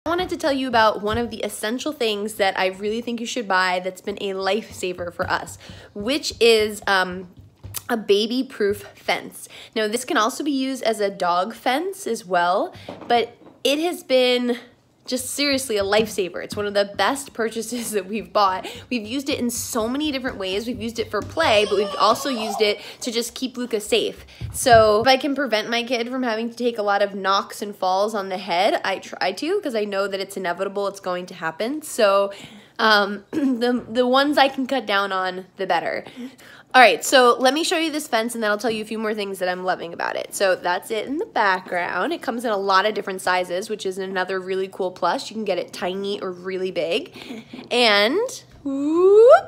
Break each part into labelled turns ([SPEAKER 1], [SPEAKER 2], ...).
[SPEAKER 1] I wanted to tell you about one of the essential things that I really think you should buy that's been a lifesaver for us, which is a baby-proof fence. Now, this can also be used as a dog fence as well, but it has been just seriously a lifesaver. It's one of the best purchases that we've bought. We've used it in so many different ways. We've used it for play, but we've also used it to just keep Luca safe. So if I can prevent my kid from having to take a lot of knocks and falls on the head, I try to, because I know that it's inevitable, it's going to happen. So the ones I can cut down on, the better. All right, so let me show you this fence and then I'll tell you a few more things that I'm loving about it. So that's it in the background. It comes in a lot of different sizes, which is another really cool plus. You can get it tiny or really big. And whoop,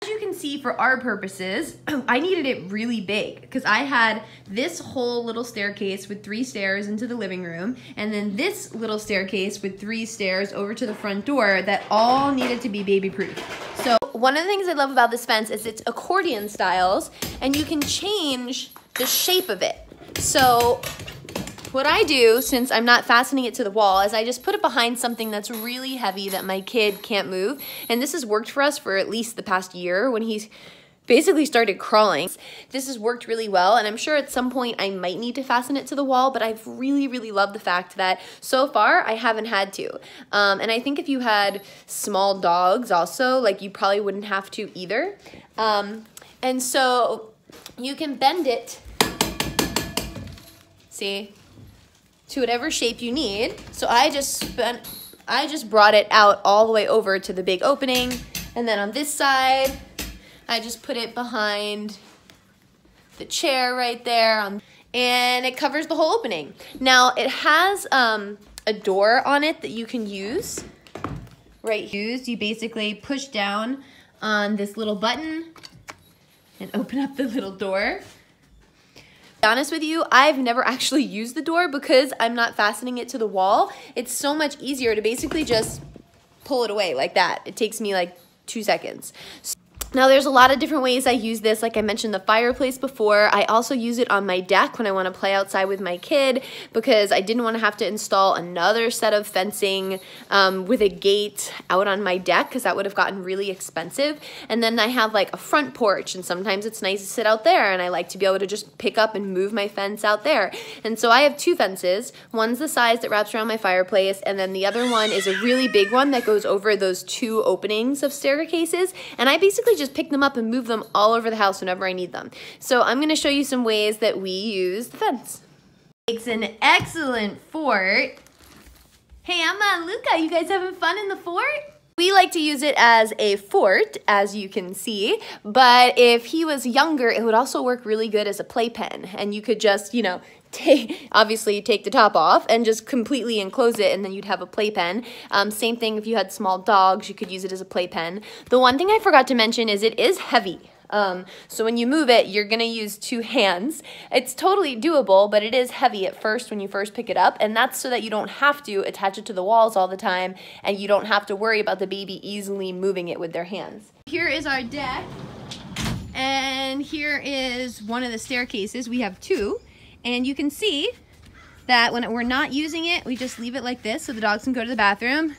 [SPEAKER 1] as you can see, for our purposes, I needed it really big because I had this whole little staircase with 3 stairs into the living room, and then this little staircase with 3 stairs over to the front door that all needed to be baby-proof. So one of the things I love about this fence is it's accordion styles, and you can change the shape of it. So what I do, since I'm not fastening it to the wall, is I just put it behind something that's really heavy that my kid can't move. And this has worked for us for at least the past year when he's basically started crawling. This has worked really well, and I'm sure at some point I might need to fasten it to the wall, but I've really, really loved the fact that so far I haven't had to. And I think if you had small dogs also, like, you probably wouldn't have to either. And so you can bend it, see, to whatever shape you need. So I just brought it out all the way over to the big opening, and then on this side, I just put it behind the chair right there, and it covers the whole opening. Now, it has a door on it that you can use. You basically push down on this little button and open up the little door. To be honest with you, I've never actually used the door because I'm not fastening it to the wall. It's so much easier to basically just pull it away like that. It takes me like 2 seconds. Now, there's a lot of different ways I use this. Like I mentioned the fireplace before. I also use it on my deck when I want to play outside with my kid because I didn't want to have to install another set of fencing with a gate out on my deck because that would have gotten really expensive. And then I have like a front porch, and sometimes it's nice to sit out there, and I like to be able to just pick up and move my fence out there. And so I have 2 fences. One's the size that wraps around my fireplace, and then the other one is a really big one that goes over those 2 openings of staircases, and I basically just pick them up and move them all over the house whenever I need them. So I'm going to show you some ways that we use the fence. Makes an excellent fort. Hey, Emma and Luca, you guys having fun in the fort? We like to use it as a fort, as you can see, but if he was younger, it would also work really good as a playpen, and you could just, you know, obviously take the top off and just completely enclose it, and then you'd have a playpen. Same thing if you had small dogs, you could use it as a playpen. The one thing I forgot to mention is it is heavy. So when you move it, you're going to use 2 hands. It's totally doable, but it is heavy at first when you first pick it up, and that's so that you don't have to attach it to the walls all the time, and you don't have to worry about the baby easily moving it with their hands. Here is our deck, and here is one of the staircases. We have 2. And you can see that when we're not using it, we just leave it like this so the dogs can go to the bathroom.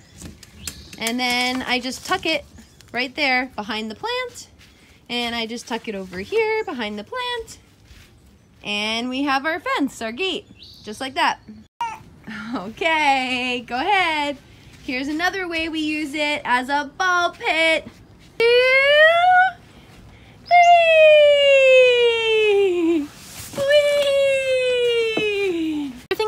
[SPEAKER 1] And then I just tuck it right there behind the plant. And I just tuck it over here behind the plant. And we have our fence, our gate, just like that. Okay, go ahead. Here's another way we use it as a ball pit. 2, 3.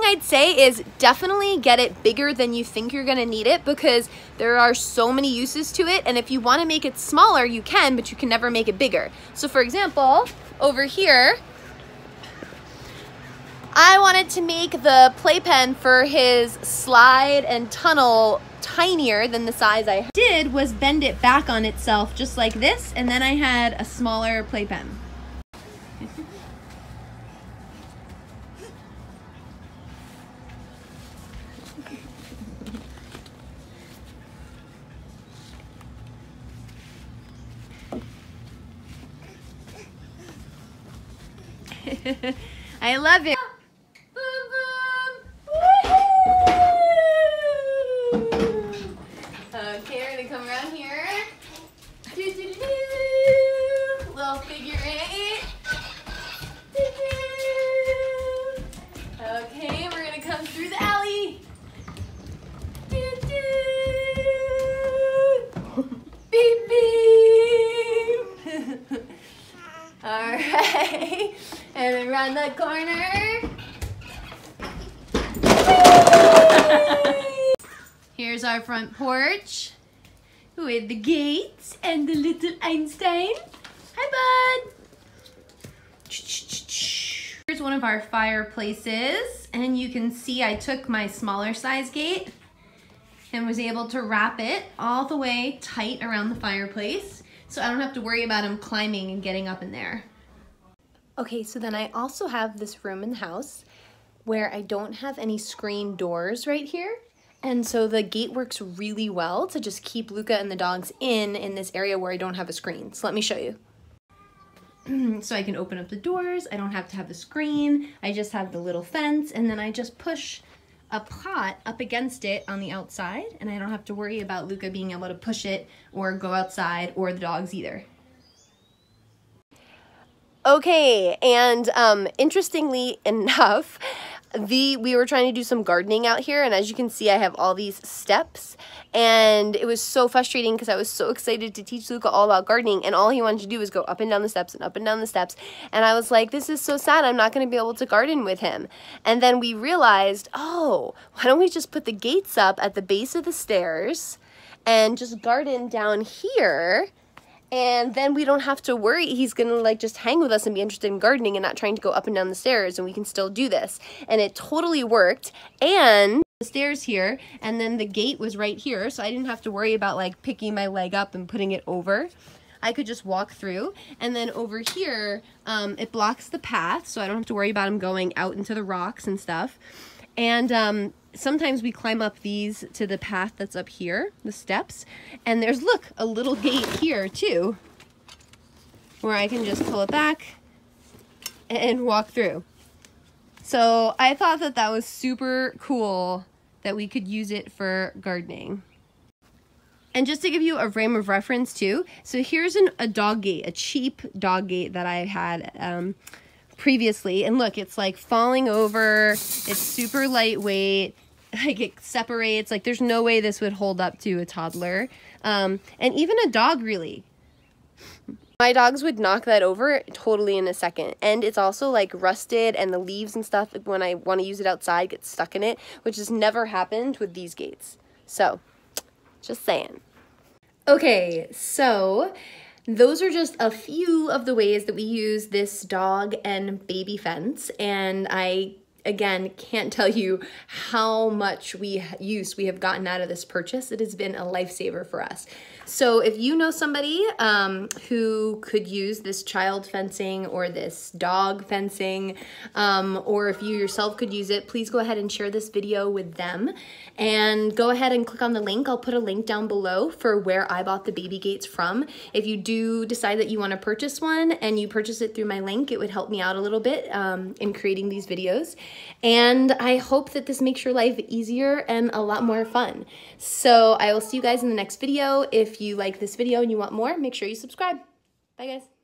[SPEAKER 1] I'd say is definitely get it bigger than you think you're gonna need it because there are so many uses to it, and if you want to make it smaller you can, but you can never make it bigger. So for example, over here I wanted to make the playpen for his slide and tunnel tinier than the size I did was bend it back on itself just like this, and then I had a smaller playpen. I love it. Boom, boom. Woo-hoo! Okay, we're gonna come around here. Little figure 8. Okay, we're gonna come through the alley. Beep, beep. All right, and then around the corner. Here's our front porch with the gates and the little Einstein. Hi, bud. Here's one of our fireplaces, and you can see I took my smaller size gate and was able to wrap it all the way tight around the fireplace, so I don't have to worry about him climbing and getting up in there. Okay, so then I also have this room in the house where I don't have any screen doors right here. And so the gate works really well to just keep Luca and the dogs in this area where I don't have a screen. So let me show you. So I can open up the doors. I don't have to have the screen. I just have the little fence, and then I just push a pot up against it on the outside, and I don't have to worry about Luca being able to push it or go outside, or the dogs either. Okay, and interestingly enough, we were trying to do some gardening out here, and as you can see, I have all these steps, and it was so frustrating because I was so excited to teach Luca all about gardening, and all he wanted to do was go up and down the steps and up and down the steps, and I was like, this is so sad, I'm not going to be able to garden with him. And then we realized, oh, why don't we just put the gates up at the base of the stairs and just garden down here, and then we don't have to worry he's gonna like just hang with us and be interested in gardening and not trying to go up and down the stairs, and we can still do this. And it totally worked. And the stairs here, and then the gate was right here, so I didn't have to worry about like picking my leg up and putting it over. I could just walk through, and then over here it blocks the path, so I don't have to worry about him going out into the rocks and stuff. And sometimes we climb up these to the path that's up here, the steps, and there's, look, a little gate here too, where I can just pull it back and walk through. So I thought that that was super cool that we could use it for gardening. And just to give you a frame of reference too, so here's a dog gate, a cheap dog gate that I had previously, and look, it's like falling over, it's super lightweight, like it separates, like there's no way this would hold up to a toddler, and even a dog really. My dogs would knock that over totally in a second, and it's also like rusted, and the leaves and stuff when I want to use it outside get stuck in it, which has never happened with these gates. So, just saying. Okay, so those are just a few of the ways that we use this dog and baby fence, and I, again, can't tell you how much use we have gotten out of this purchase. It has been a lifesaver for us. So if you know somebody who could use this child fencing or this dog fencing, or if you yourself could use it, please go ahead and share this video with them. And go ahead and click on the link. I'll put a link down below for where I bought the baby gates from. If you do decide that you want to purchase one and you purchase it through my link, it would help me out a little bit in creating these videos. And I hope that this makes your life easier and a lot more fun. So I will see you guys in the next video. If you like this video and you want more, make sure you subscribe. Bye guys.